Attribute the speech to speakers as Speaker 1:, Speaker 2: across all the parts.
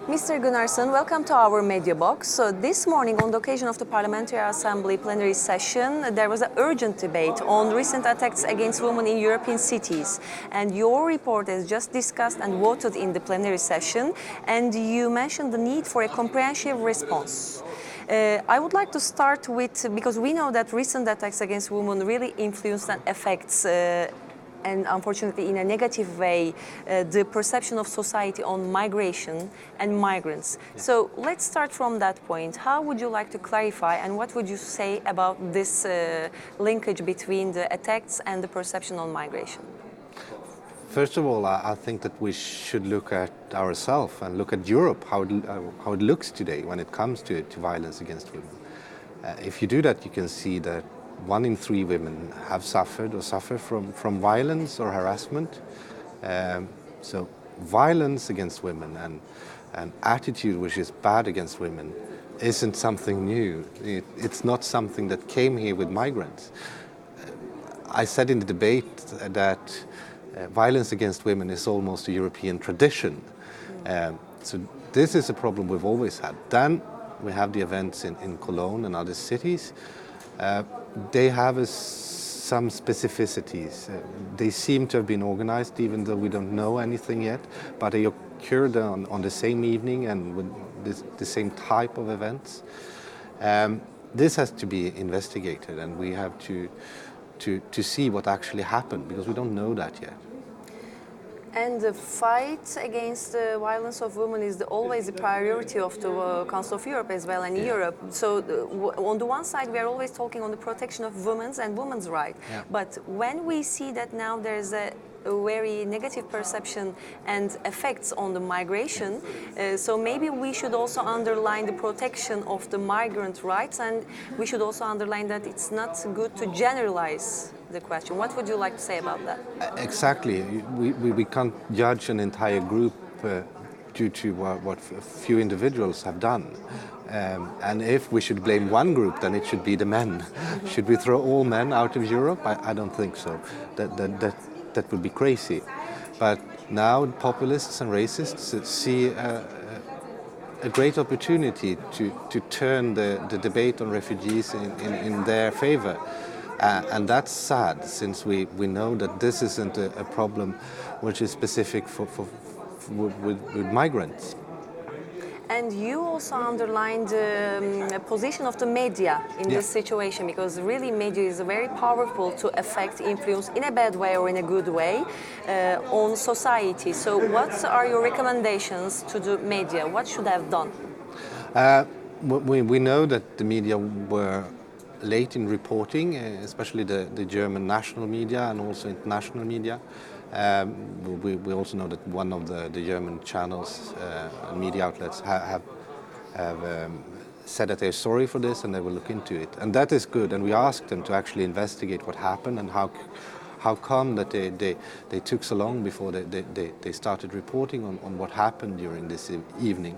Speaker 1: Mr. Gunnarsson, welcome to our Mediabox. So this morning, on the occasion of the Parliamentary Assembly plenary session, there was an urgent debate on recent attacks against women in European cities. And your report is just discussed and voted in the plenary session, and you mentioned the need for a comprehensive response. I would like to start with, because we know that recent attacks against women really influence and affects and unfortunately in a negative way, the perception of society on migration and migrants. So let's start from that point. How would you like to clarify and what would you say about this linkage between the attacks and the perception on migration?
Speaker 2: First of all, I think that we should look at ourselves and look at Europe, how it looks today when it comes to violence against women. If you do that, you can see that 1 in 3 women have suffered or suffer from violence or harassment. So violence against women and an attitude which is bad against women isn't something new. It's not something that came here with migrants. I said in the debate that violence against women is almost a European tradition. So this is a problem we've always had. Then we have the events in Cologne and other cities. They have some specificities. They seem to have been organized, even though we don't know anything yet, but they occurred on the same evening and with the same type of events. This has to be investigated, and we have to see what actually happened, because we don't know that yet.
Speaker 1: And the fight against the violence of women is always a priority of the Council of Europe as well, and Europe. So on the one side, we are always talking on the protection of women's and women's rights.
Speaker 2: Yeah.
Speaker 1: But when we see that now there's a very negative perception and effects on the migration, so maybe we should also underline the protection of the migrant rights, and we should also underline that it's not good to generalize the question. What would you like to say about that?
Speaker 2: Exactly. We can't judge an entire group due to what a few individuals have done. And if we should blame one group, then it should be the men. Should we throw all men out of Europe? I don't think so. That would be crazy. But now populists and racists see a great opportunity to turn the debate on refugees in their favor. And that's sad, since we know that this isn't a problem which is specific with migrants.
Speaker 1: And you also underlined the position of the media in this situation, because really media is very powerful to affect, influence in a bad way or in a good way on society. So what are your recommendations to the media? What should they have done?
Speaker 2: We know that the media were late in reporting, especially the German national media and also international media. We also know that one of the German channels and media outlets have said that they're sorry for this and they will look into it. And that is good, and we asked them to actually investigate what happened and how come that they took so long before they started reporting on what happened during this evening.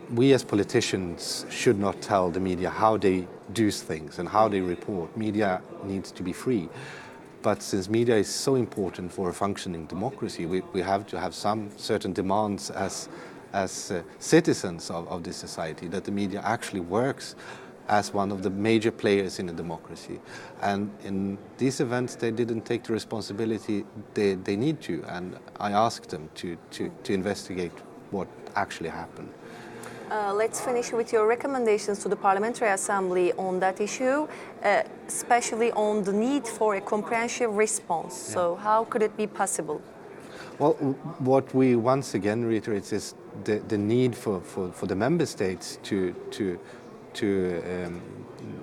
Speaker 2: We as politicians should not tell the media how they do things and how they report. Media needs to be free. But since media is so important for a functioning democracy, we have to have some certain demands as citizens of this society, that the media actually works as one of the major players in a democracy. And in these events, they didn't take the responsibility they need to. And I asked them to investigate what actually happened.
Speaker 1: Let's finish with your recommendations to the Parliamentary Assembly on that issue, especially on the need for a comprehensive response. Yeah. So how could it be possible?
Speaker 2: Well, what we once again reiterate is the need for the member states to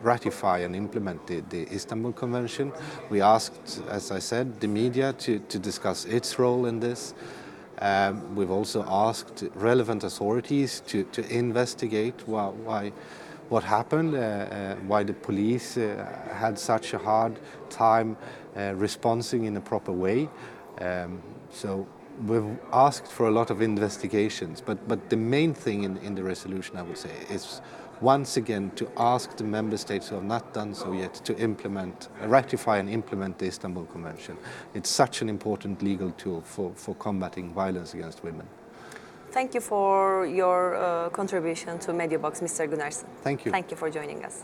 Speaker 2: ratify and implement the Istanbul Convention. We asked, as I said, the media to discuss its role in this. We've also asked relevant authorities to investigate what happened, why the police had such a hard time responding in a proper way. So we've asked for a lot of investigations, but the main thing in the resolution, I would say, is once again to ask the member states who have not done so yet to ratify and implement the Istanbul Convention. It's such an important legal tool for combating violence against women.
Speaker 1: Thank you for your contribution to Mediabox, Mr. Gunnarsson.
Speaker 2: Thank you.
Speaker 1: Thank you for joining us.